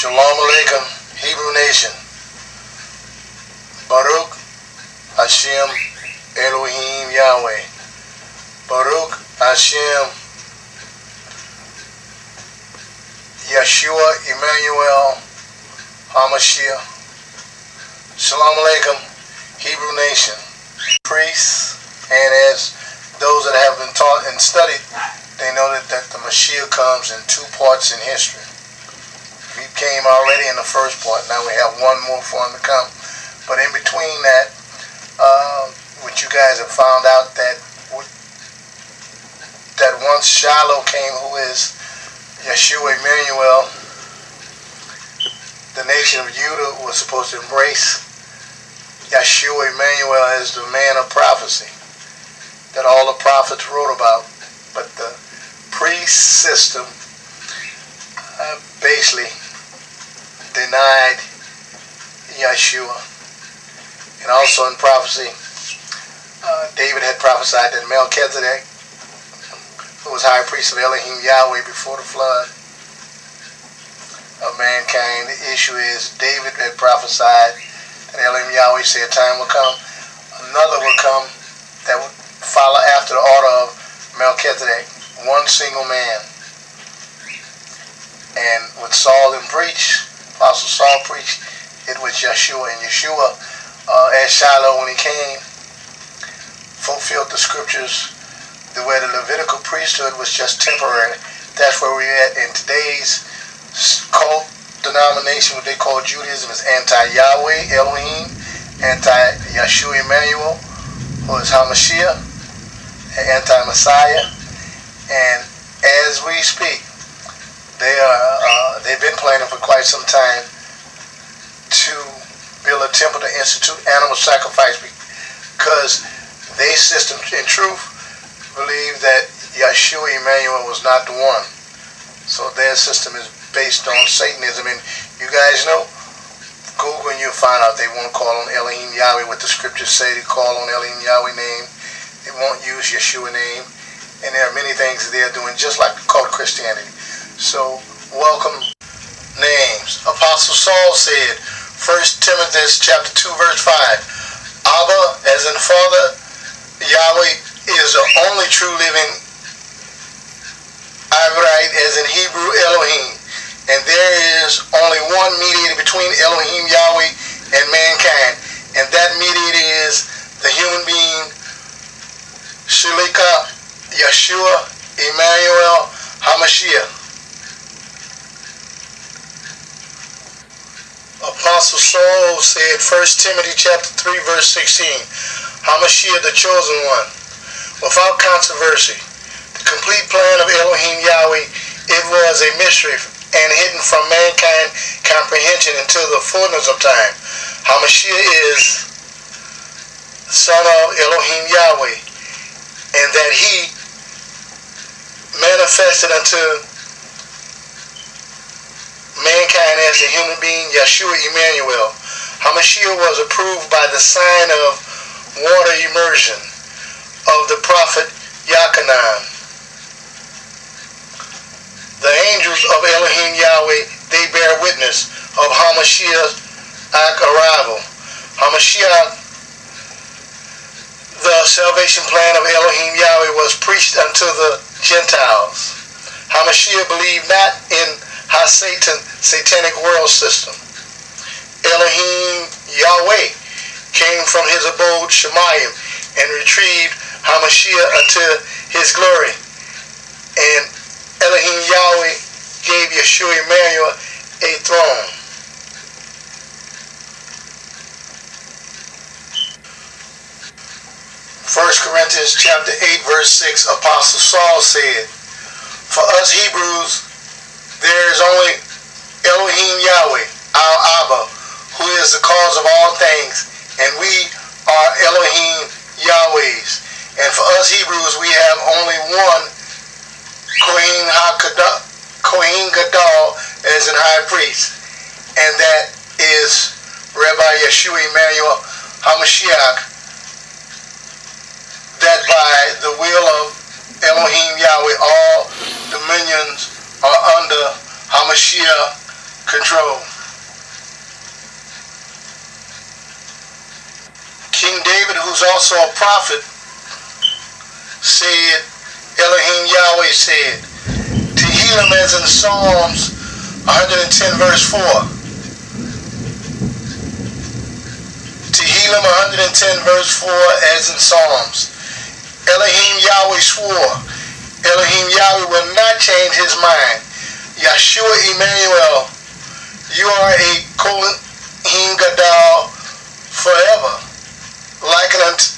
Shalom Aleichem, Hebrew Nation. Baruch Hashem Elohim Yahweh. Baruch Hashem Yeshua Emmanuel HaMashiach. Shalom Aleichem, Hebrew Nation. Priests, and as those that have been taught and studied, they know that the Mashiach comes in two parts in history. He came already in the first part. Now we have one more for him to come. But in between that, what you guys have found out that once Shiloh came, who is Yeshua Emmanuel, the nation of Judah was supposed to embrace Yeshua Emmanuel as the man of prophecy that all the prophets wrote about. But the priest system basically denied Yeshua. And also in prophecy, David had prophesied that Melchizedek, who was high priest of Elohim Yahweh before the flood of mankind. The issue is David had prophesied that Elohim Yahweh said time will come, another will come that would follow after the order of Melchizedek, one single man. And what Saul then preached, Apostle Saul preached, it was Yeshua. And Yeshua, as Shiloh when he came, fulfilled the scriptures where the Levitical priesthood was just temporary. That's where we're at in today's cult denomination. What they call Judaism is anti-Yahweh, Elohim, anti-Yeshua Emmanuel, who is HaMashiach, anti-Messiah. And as we speak, they've been planning for quite some time to build a temple to institute animal sacrifice, because their system, in truth, believe that Yeshua Emmanuel was not the one. So their system is based on Satanism. And you guys know, Google and you'll find out they won't call on Elohim Yahweh what the scriptures say. They call on Elohim Yahweh name. They won't use Yeshua name. And there are many things that they're doing just like cult Christianity. So welcome names. Apostle Saul said, 1 Timothy chapter 2 verse 5, Abba, as in Father, Yahweh is the only true living Ibrahim, as in Hebrew Elohim. And there is only one mediator between Elohim Yahweh and mankind. And that mediator is the human being, Shalika, Yeshua, Emmanuel, HaMashiach. Apostle Saul said, 1 Timothy chapter 3 verse 16, HaMashiach, the chosen one, without controversy. The complete plan of Elohim Yahweh, it was a mystery and hidden from mankind comprehension until the fullness of time. HaMashiach is the son of Elohim Yahweh, and that he manifested unto mankind as a human being, Yeshua Emmanuel. HaMashiach was approved by the sign of water immersion of the prophet Yachanan. The angels of Elohim Yahweh, they bear witness of HaMashiach's arrival. HaMashiach, the salvation plan of Elohim Yahweh, was preached unto the Gentiles. HaMashiach believed not in satanic world system. Elohim Yahweh came from his abode Shemayim and retrieved HaMashiach unto his glory. And Elohim Yahweh gave Yeshua Emmanuel a throne. First Corinthians chapter 8 verse 6, Apostle Saul said, for us Hebrews, there is only Elohim Yahweh, our Abba, who is the cause of all things, and we are Elohim Yahweh's. And for us Hebrews, we have only one Kohen Gadol as an high priest, and that is Rabbi Yeshua Emmanuel HaMashiach, that by the will of Elohim Yahweh all dominions are under HaMashiach control. King David, who's also a prophet, said, Elohim Yahweh said, Tehillim as in Psalms 110 verse 4. Tehillim 110 verse 4 as in Psalms. Elohim Yahweh swore. Elohim Yahweh will not change his mind. Yeshua Emmanuel, you are a Kohen Gadol forever, likened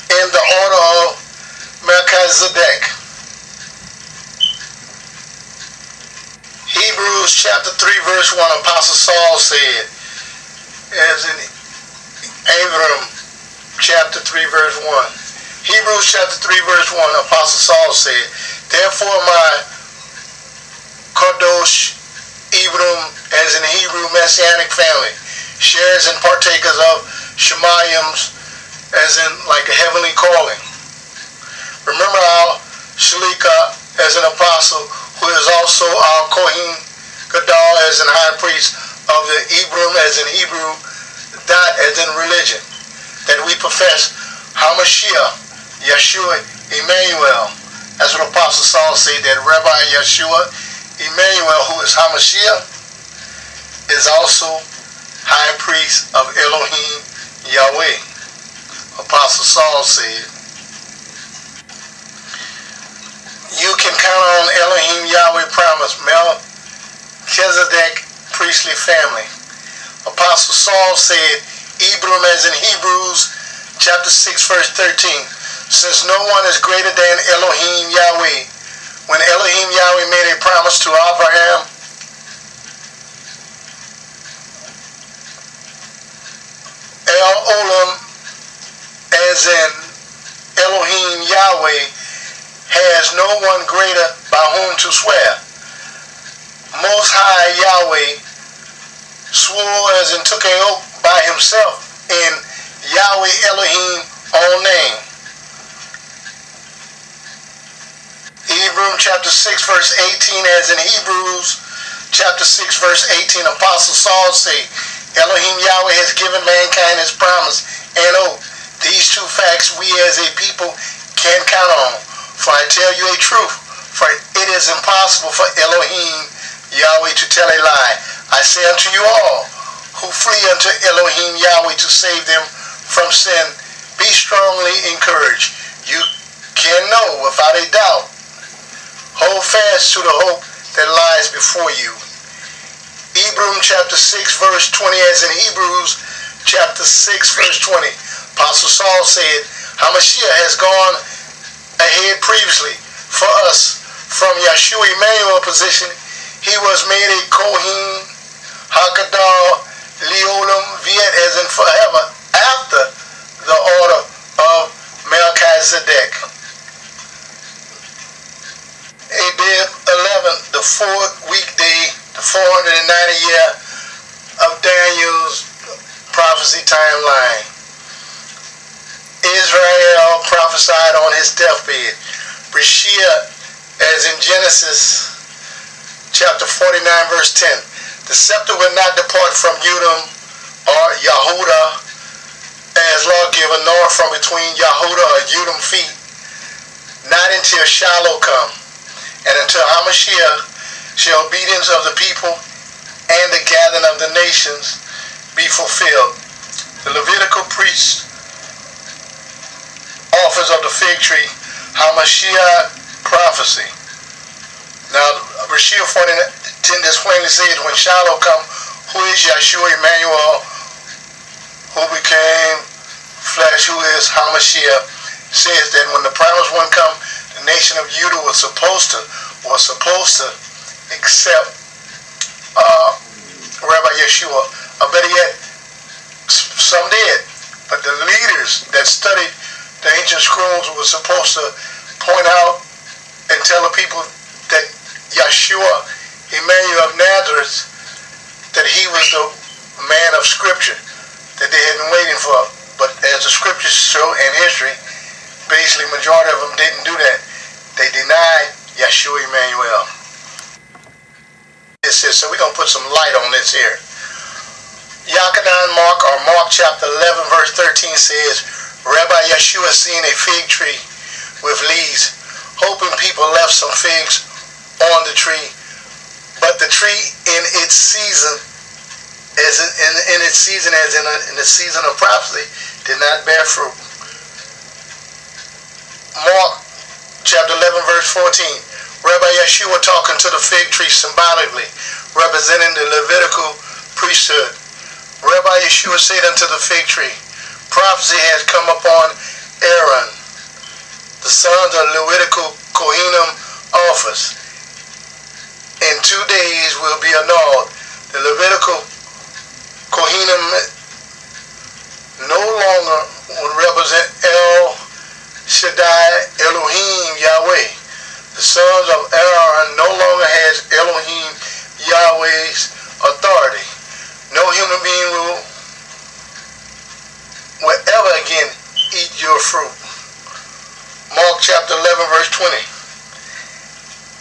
in the order of Melchizedek. Hebrews chapter 3 verse 1, Apostle Saul said, as in Abram chapter 3 verse 1. Hebrews chapter 3 verse 1, Apostle Saul said, therefore my Kadosh Abram, as in Hebrew Messianic family, shares and partakers of Shemayim's, as in like a heavenly calling. Remember our Shalika as an apostle, who is also our Kohen Gadol as an high priest of the Abram as in Hebrew, that as in religion, that we profess HaMashiach, Yeshua Emmanuel. That's what Apostle Saul said, that Rabbi Yeshua Emmanuel, who is HaMashiach, is also high priest of Elohim Yahweh. Apostle Saul said, you can count on Elohim Yahweh promise, Melchizedek priestly family. Apostle Saul said, Abram as in Hebrews chapter 6 verse 13, since no one is greater than Elohim Yahweh. When Elohim Yahweh made a promise to Abraham, El Olam, as in Elohim Yahweh, has no one greater by whom to swear. Most High Yahweh swore as in took an oath by himself in Yahweh Elohim own name. Hebrews chapter 6 verse 18, as in Hebrews chapter 6 verse 18, Apostle Saul said, Elohim Yahweh has given mankind his promise and oath. These two facts we as a people can count on. For I tell you a truth, for it is impossible for Elohim Yahweh to tell a lie. I say unto you all who flee unto Elohim Yahweh to save them from sin, be strongly encouraged. You can know without a doubt. Hold fast to the hope that lies before you. Hebrews chapter 6 verse 20, as in Hebrews chapter 6 verse 20, Apostle Saul said, HaMashiach has gone ahead previously for us from Yeshua Emmanuel position. He was made a Kohen HaGadol Leolam Viet, as in forever, after the order of Melchizedek. Abib 11, the fourth weekday, the 490 year of Daniel's prophecy timeline. Israel prophesied on his deathbed. Reshia, as in Genesis chapter 49 verse 10. The scepter will not depart from Edom or Yehuda as lawgiver, nor from between Yehuda or Edom feet, not until Shiloh come, and until HaMashiach shall obedience of the people and the gathering of the nations be fulfilled. The Levitical priest offers of the fig tree, HaMashiach prophecy. Now, Reshia 10 just plainly says, when Shiloh come, who is Yeshua Emmanuel, who became flesh, who is HaMashiach, says that when the promised one come, the nation of Judah was supposed to accept Rabbi Yeshua. Or better yet, some did, but the leaders that studied the ancient scrolls were supposed to point out and tell the people that Yeshua, Emmanuel of Nazareth, that he was the man of Scripture that they had been waiting for. But as the Scriptures show in history, basically majority of them didn't do that. They denied Yeshua Emmanuel. It's is. So we're going to put some light on this here. Mark chapter 11 verse 13 says, Rabbi Yeshua seen a fig tree with leaves, hoping people left some figs on the tree, but the tree in its season, as in its season, as in the season of prophecy, did not bear fruit. Mark chapter 11 verse 14, Rabbi Yeshua talking to the fig tree symbolically, representing the Levitical priesthood. Rabbi Yeshua said unto the fig tree, prophecy has come upon Aaron, the sons of Levitical Kohanim office. In 2 days will be annulled. The Levitical Kohanim no longer would represent El Shaddai Elohim Yahweh. The sons of Aaron no longer has Elohim Yahweh's authority. No human being will ever again eat your fruit. Mark chapter 11 verse 20.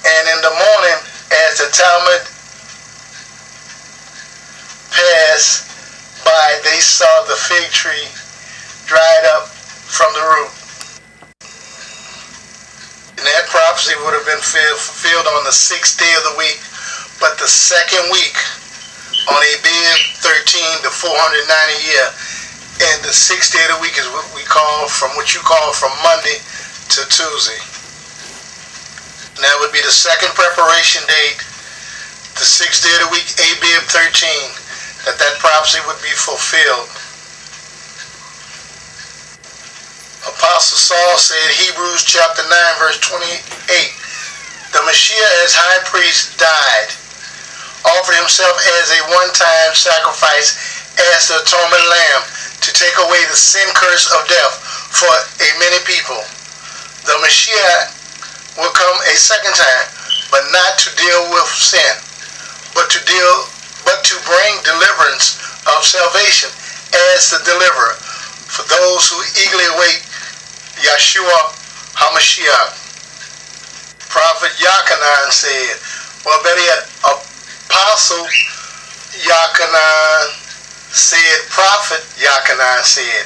And in the morning, as the Talmud passed by, they saw the fig tree dried up from the root. And that prophecy would have been fulfilled on the 6th day of the week, but the second week on Abib 13, the 490 year, and the 6th day of the week is what you call from Monday to Tuesday. And that would be the second preparation date, the 6th day of the week, Abib 13, that prophecy would be fulfilled. Apostle Saul said, Hebrews chapter 9 verse 28, the Messiah as high priest died, offered himself as a one-time sacrifice as the atonement lamb to take away the sin curse of death for a many people. The Messiah will come a second time, but not to deal with sin, but to bring deliverance of salvation as the deliverer for those who eagerly await Yeshua HaMashiach. Prophet Yachanan said, well, better yet, Apostle Yachanan said, Prophet Yachanan said,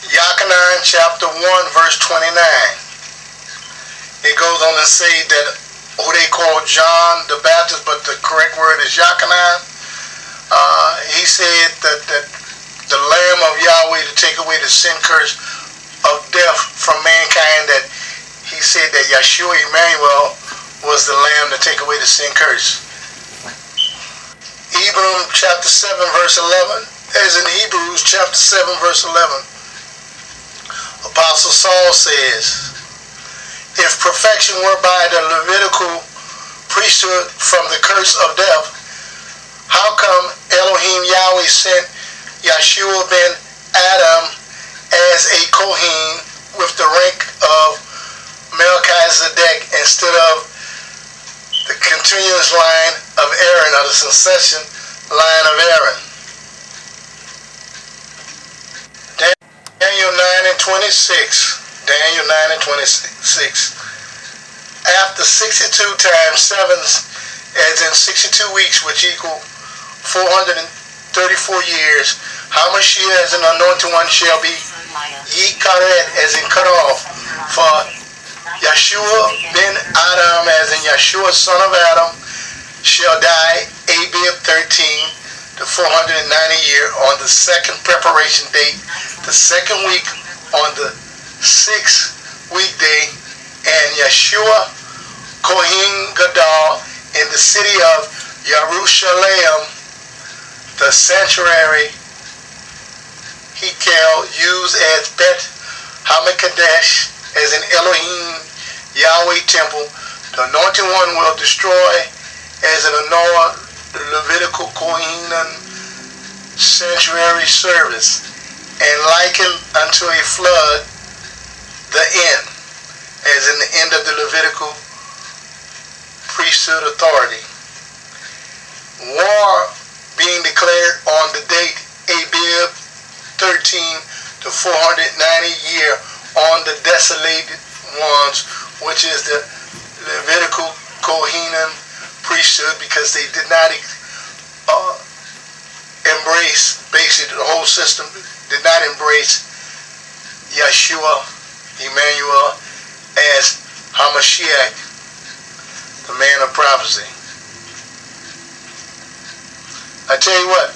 Yachanan chapter 1 verse 29. It goes on to say that who they call John the Baptist, but the correct word is Yachanan. He said that the Lamb of Yahweh to take away the sin curse of death from mankind, that he said that Yeshua Emmanuel was the Lamb to take away the sin curse. Hebrews chapter 7 verse 11, as in Hebrews chapter 7 verse 11, Apostle Saul says, if perfection were by the Levitical priesthood from the curse of death, how come Elohim Yahweh sent Yeshua ben Adam as a Kohen with the rank of Melchizedek instead of the continuous line of Aaron, or the succession line of Aaron? Daniel 9 and 26. Daniel 9 and 26. After 62 times 7, as in 62 weeks, which equal 434 years, HaMashiach as an anointed one shall be ye karet, as in cut off. For Yeshua ben Adam, as in Yeshua son of Adam, shall die Abib 13, the 490 year, on the second preparation date, the second week on the 6th weekday, and Yeshua Kohen Gadol in the city of Jerusalem, the sanctuary Hekel, used as Bet HaMikadesh, as an Elohim Yahweh temple. The anointed one will destroy as an annul the Levitical Kohanim sanctuary service, and liken unto a flood the end, as in the end of the Levitical priesthood authority. War being declared on the date Abib 13, the 490 year, on the desolated ones, which is the Levitical Kohanim priesthood because they did not embrace, basically the whole system did not embrace Yeshua, Emmanuel, as Hamashiach, the man of prophecy. I tell you what,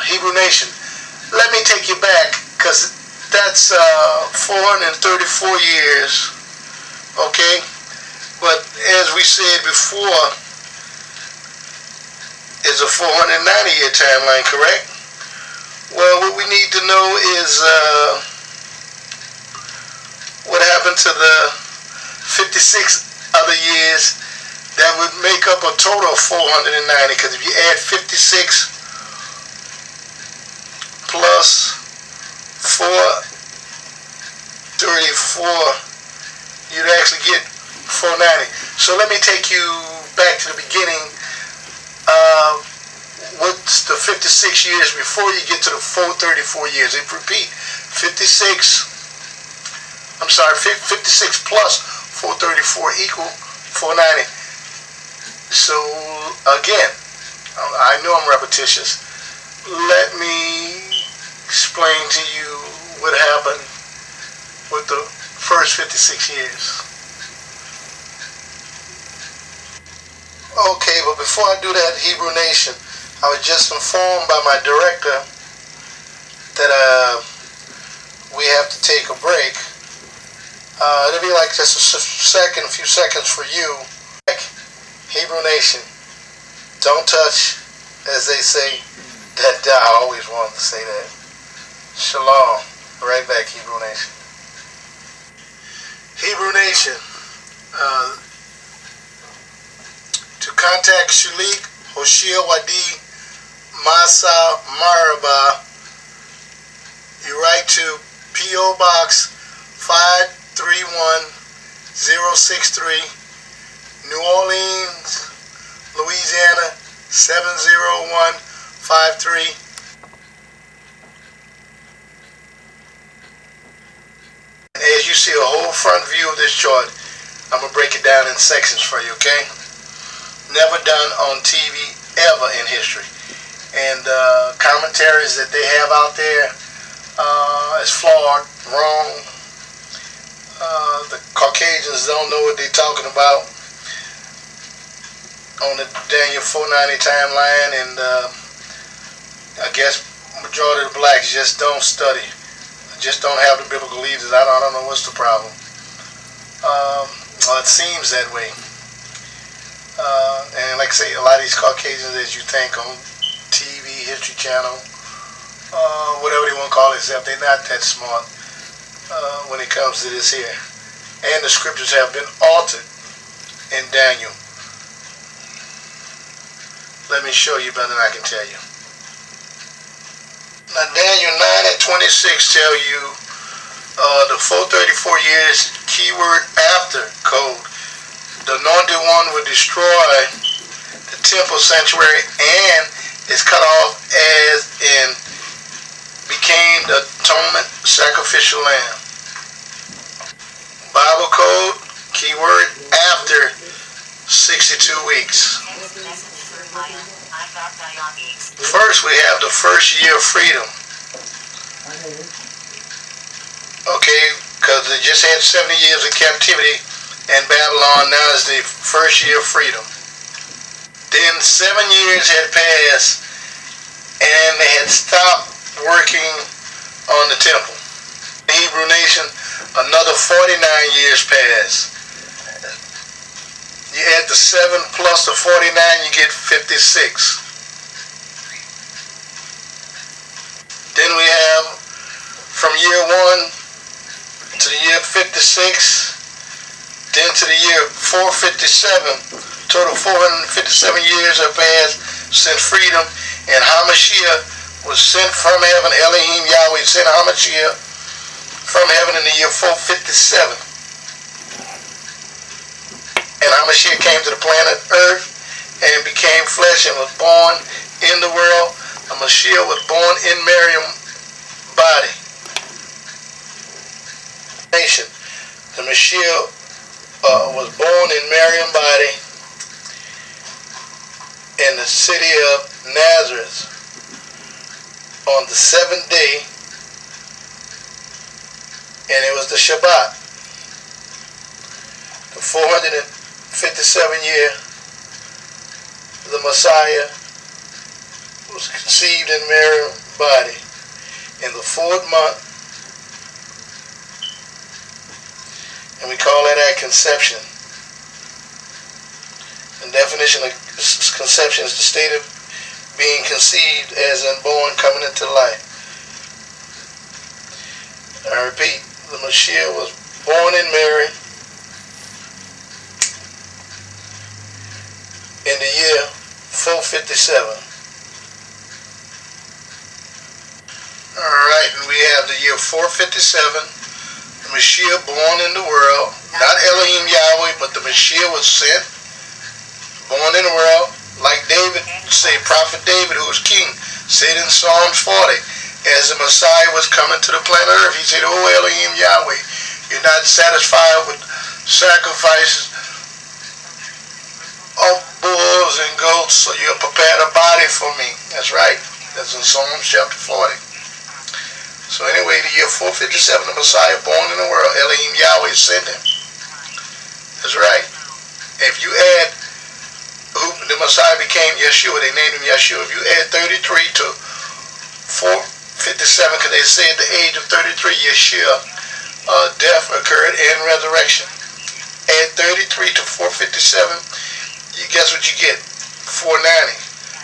Hebrew Nation, let me take you back, because that's 434 years, okay? But as we said before, it's a 490-year timeline, correct? Well, what we need to know is what happened to the 56 other years that would make up a total of 490, because if you add 56 plus 434, you'd actually get 490. So let me take you back to the beginning. What's the 56 years before you get to the 434 years? If repeat, 56 plus 434 equal 490. So again, I know I'm repetitious. Let me explain to you what happened with the first 56 years. Okay, but before I do that, Hebrew Nation, I was just informed by my director that we have to take a break. It'll be like just a few seconds for you. Hebrew Nation, don't touch, as they say. That I always wanted to say that. Shalom. Right back, Hebrew Nation. Hebrew Nation, to contact Shalik Hosheabithyah Masa Maraba, you write to P.O. Box 531063, New Orleans, Louisiana 70153. And as you see a whole front view of this chart, I'm going to break it down in sections for you, okay? Never done on TV ever in history. And commentaries that they have out there is flawed, wrong. The Caucasians don't know what they're talking about on the Daniyel 490 timeline, and I guess majority of the blacks just don't study, just don't have the biblical leaders. I don't know what's the problem. Well, it seems that way. And like I say, a lot of these Caucasians that you think on TV, History Channel, whatever they want to call themselves, they're not that smart when it comes to this here. And the scriptures have been altered in Daniel. Let me show you better than I can tell you. Now Daniel 9:26 tell you the 434 years, keyword after code. The anointed one will destroy the temple sanctuary and is cut off as in became the atonement sacrificial lamb. Bible code, keyword after 62 weeks. First we have the first year of freedom. Okay, because they just had 70 years of captivity in Babylon. Now is the first year of freedom. Then 7 years had passed and they had stopped working on the temple. The Hebrew Nation, another 49 years passed. You add the 7 plus the 49, you get 56. Then we have from year 1 to the year 56, then to the year 457, total 457 years have passed since freedom, and Hamashiach was sent from heaven. Elohim Yahweh sent Hamashiach from heaven in the year 457. And Hamashiach came to the planet Earth and became flesh and was born in the world. Hamashiach was born in Miriam's body. The Mashiach was born in Miriam's body, in the city of Nazareth on the 7th day, and it was the Shabbat. The 457 year, the Messiah was conceived in Mary's body in the 4th month, and we call that at conception. The definition of conception is the state of being conceived as unborn, coming into life. I repeat, the Messiah was born in Mary in the year 457. Alright, and we have the year 457, the Messiah born in the world, not Elohim Yahweh, but the Messiah was sent, born in the world, like David said, Prophet David, who was king, said in Psalms 40, as the Messiah was coming to the planet Earth, he said, "Oh Elohim Yahweh, you're not satisfied with sacrifices of bulls and goats, so you'll prepare a body for me." That's right. That's in Psalms chapter 40. So anyway, the year 457, the Messiah born in the world, Elohim Yahweh sent him. That's right. If you add who the Messiah became, Yeshua, they named him Yeshua. If you add 33 to 457, because they say at the age of 33, Yeshua, death occurred and resurrection. Add 33 to 457, you guess what you get? 490.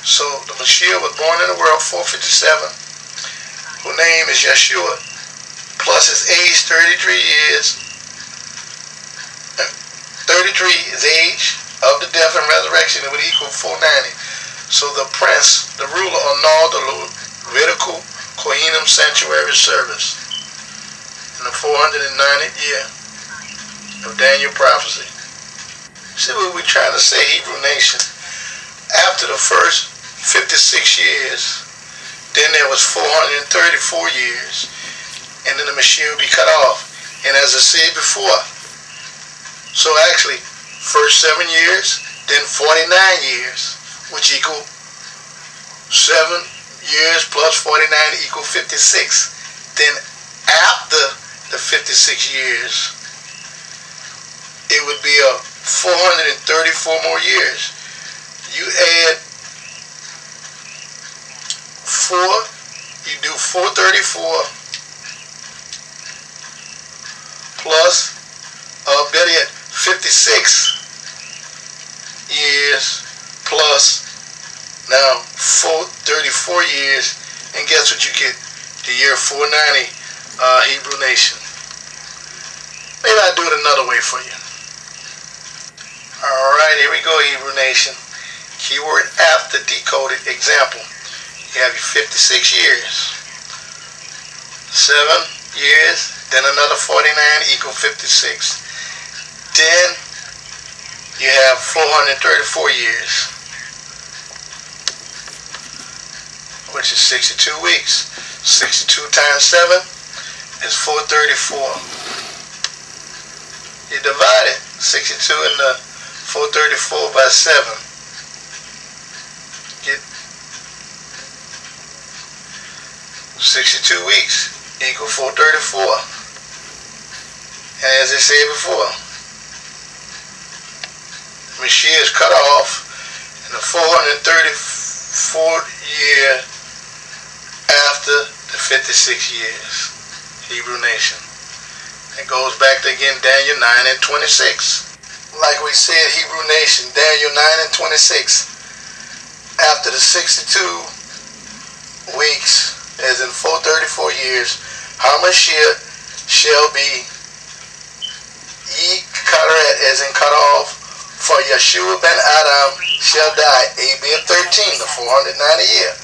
So the Messiah was born in the world 457, whose name is Yeshua, plus his age 33 years. 33 is age of the death and resurrection. It would equal 490. So the prince, the ruler, annulled the Levitical Kohanim sanctuary service in the 490th year of Daniyel prophecy. See what we're trying to say, Hebrew nation. After the first 56 years, then there was 434 years, and then the Messiah would be cut off. And as I said before, so actually, first 7 years, then 49 years, which equal 7 years plus 49 equal 56. Then after the 56 years, it would be 434 more years. You add 4, you do 434 plus, better yet, 56 years plus now 434 years, and guess what you get? The year 490, Hebrew nation. Maybe I'll do it another way for you. Alright, here we go, Hebrew nation. Keyword after decoded. Example. You have your 56 years. 7 years, then another 49 equal 56. Then you have 434 years, which is 62 weeks. 62 times 7 is 434. You divide it, 62 into 434 by 7. Get 62 weeks equal 434. And as I said before, Messiah is cut off in the 434th year after the 56 years. Hebrew nation. It goes back to again Daniel 9 and 26. Like we said, Hebrew nation, Daniel 9 and 26. After the 62 weeks, as in 434 years, Hamashiach shall be ye karet, as in cut off, for Yeshua ben Adam shall die, Abib 13, the 490 year,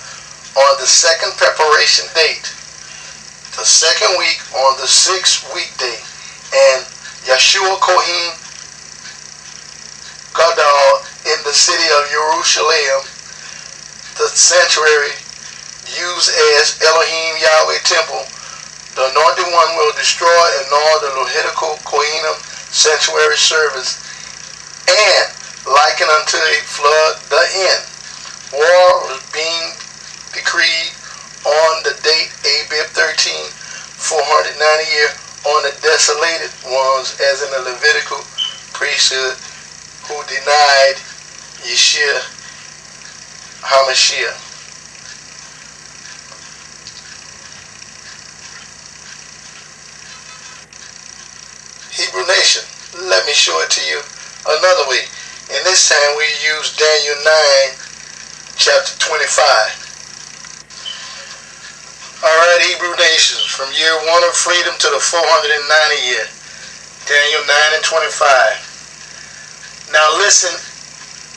on the second preparation date, the second week on the 6th weekday, and Yeshua Kohen Gadol in the city of Jerusalem, the sanctuary used as Elohim Yahweh temple, the anointed one will destroy and gnaw the Levitical Kohanim sanctuary service, and liken unto a flood the end. War was being decreed on the date Abib 13, 490 year, on the desolated ones, as in the Levitical priesthood, who denied Yeshua HaMashiach. Hebrew Nation, let me show it to you another way. And this time we use Daniel 9, chapter 25. Alright, Hebrew nations, from year 1 of freedom to the 490 year. Daniel 9 and 25. Now listen,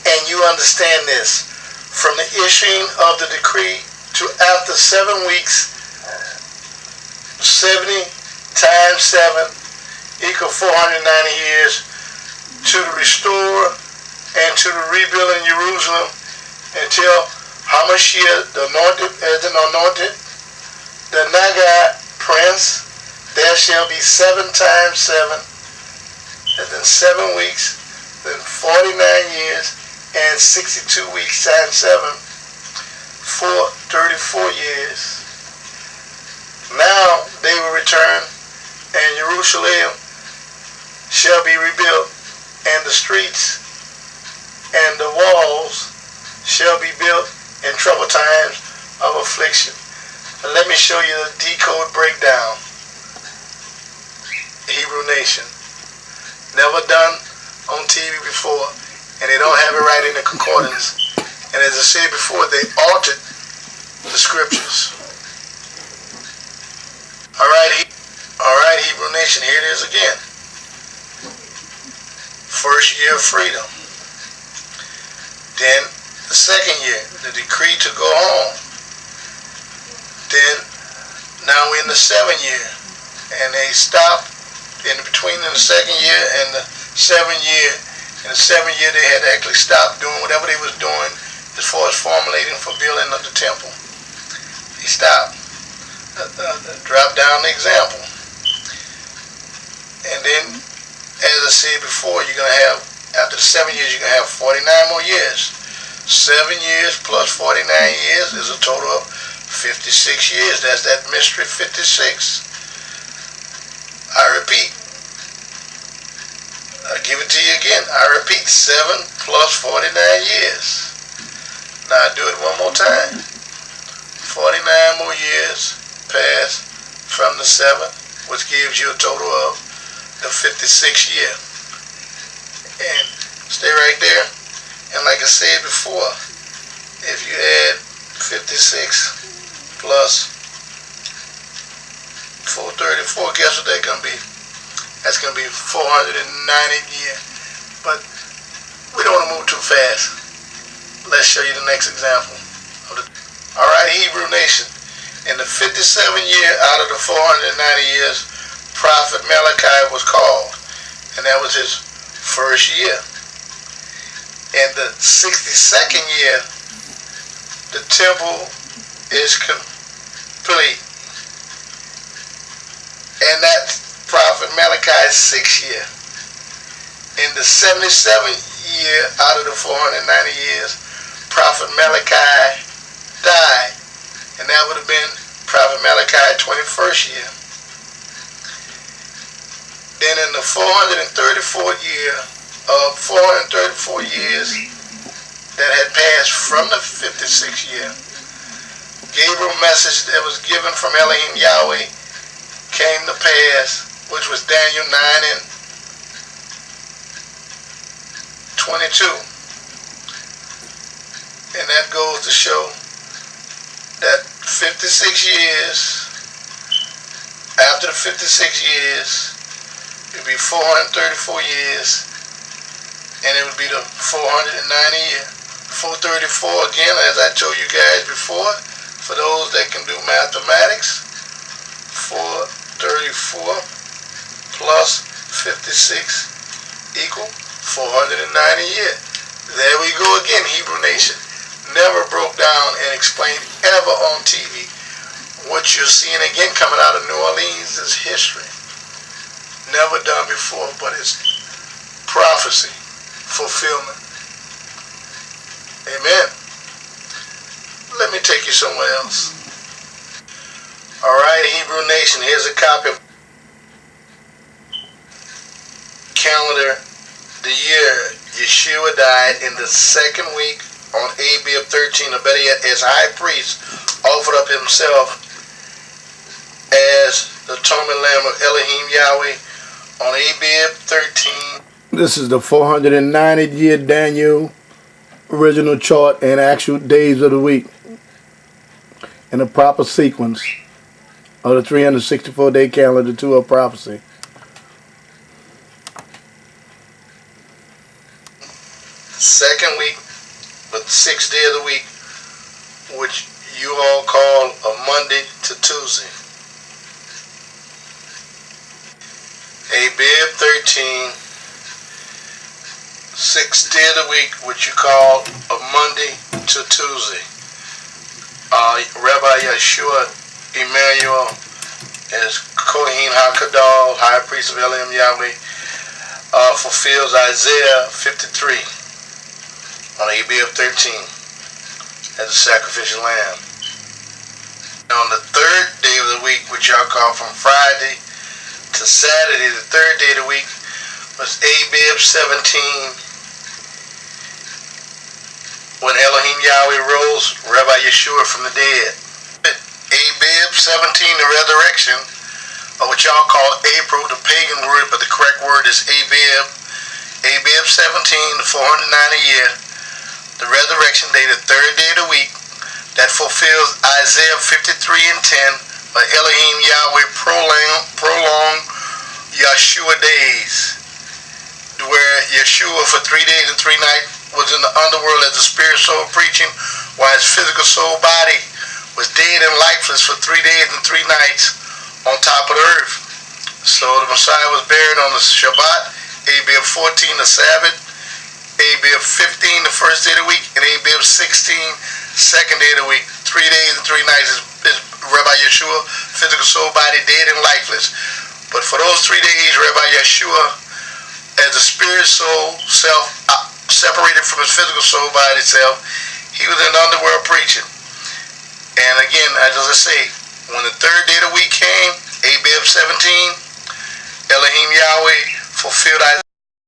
and you understand this. From the issuing of the decree to after 7 weeks, 70 times 7 equal 490 years, to the restore and to the rebuild in Jerusalem, until Hamashiach, the anointed, the Nagai prince, there shall be 7 times 7, and then 7 weeks, then 49 years, and 62 weeks times 7, for 34 years. Now they will return, and Jerusalem shall be rebuilt, and the streets and the walls shall be built in troubled times of affliction. Let me show you the decode breakdown. Hebrew Nation. Never done on TV before, and they don't have it right in the concordance. And as I said before, they altered the scriptures. Alright, Hebrew Nation, here it is again. First year of freedom. Then the second year, the decree to go home. Then, now we're in the 7th year, and they stopped in between the 2nd year and the 7th year. In the 7th year, they had actually stopped doing whatever they was doing as far as formulating for building of the temple. They stopped. Drop down the example. And then, as I said before, you're going to have, after the 7 years, you're going to have 49 more years. 7 years plus 49 years is a total of 56 years. That's that mystery 56. I repeat. I give it to you again. I repeat, 7 plus 49 years. Now I do it one more time. 49 more years pass from the 7th, which gives you a total of the 56th year. And stay right there. And like I said before, if you add 56 plus 434, guess what that's going to be? That's going to be 490 years. But we don't want to move too fast. Let's show you the next example. Alright, Hebrew Nation. In the 57th year out of the 490 years, Prophet Malachi was called. And that was his first year. In the 62nd year, the temple is complete. And that's Prophet Malachi's 6th year. In the 77th year out of the 490 years, Prophet Malachi died. And that would have been Prophet Malachi's 21st year. Then in the 434th year of 434 years that had passed from the 56th year, Gabriel message that was given from Elohim Yahweh came to pass, which was Daniel 9 and 22. And that goes to show that 56 years, after the 56 years, it would be 434 years, and it would be the 490 year. 434, again, as I told you guys before, for those that can do mathematics, 434 plus 56 equal 490 years. There we go again, Hebrew Nation. Never broke down and explained ever on TV. What you're seeing again coming out of New Orleans is history. Never done before, but it's prophecy, fulfillment. Amen. me take you somewhere else. Alright, Hebrew Nation, here's a copy of calendar. The year Yeshua died in the second week on Abib 13, or better yet, as high priest offered up himself as the atonement lamb of Elohim Yahweh on Abib 13. This is the 490th year Daniyel original chart and actual days of the week in a proper sequence of the 364-day calendar to a prophecy. Second week, but the sixth day of the week, which you all call a Monday to Tuesday. Abib 13, sixth day of the week, which you call a Monday to Tuesday. Rabbi Yeshua Emmanuel as Kohen HaKadol, High Priest of Elohim Yahweh, fulfills Isaiah 53 on Abib 13 as a sacrificial lamb. And on the third day of the week, which y'all call from Friday to Saturday, the third day of the week was Abib 17, when Elohim Yahweh rose Rabbi Yeshua from the dead. Abib 17, the resurrection, or what y'all call April, the pagan word, but the correct word is Abib. Abib 17, the 490 year, the resurrection day, the third day of the week, that fulfills Isaiah 53 and 10, where Elohim Yahweh prolong Yeshua days, where Yeshua for 3 days and 3 nights was in the underworld as a spirit soul preaching, while his physical soul body was dead and lifeless for 3 days and 3 nights on top of the earth. So the Messiah was buried on the Shabbat, Abib 14, the Sabbath, Abib 15, the first day of the week, and Abib 16, second day of the week. 3 days and 3 nights is Rabbi Yeshua, physical soul body, dead and lifeless. But for those 3 days, Rabbi Yeshua, as the spirit soul self, separated from his physical soul body self, he was in the underworld preaching. And again, as I say, when the third day of the week came, Abib 17, Elohim Yahweh fulfilled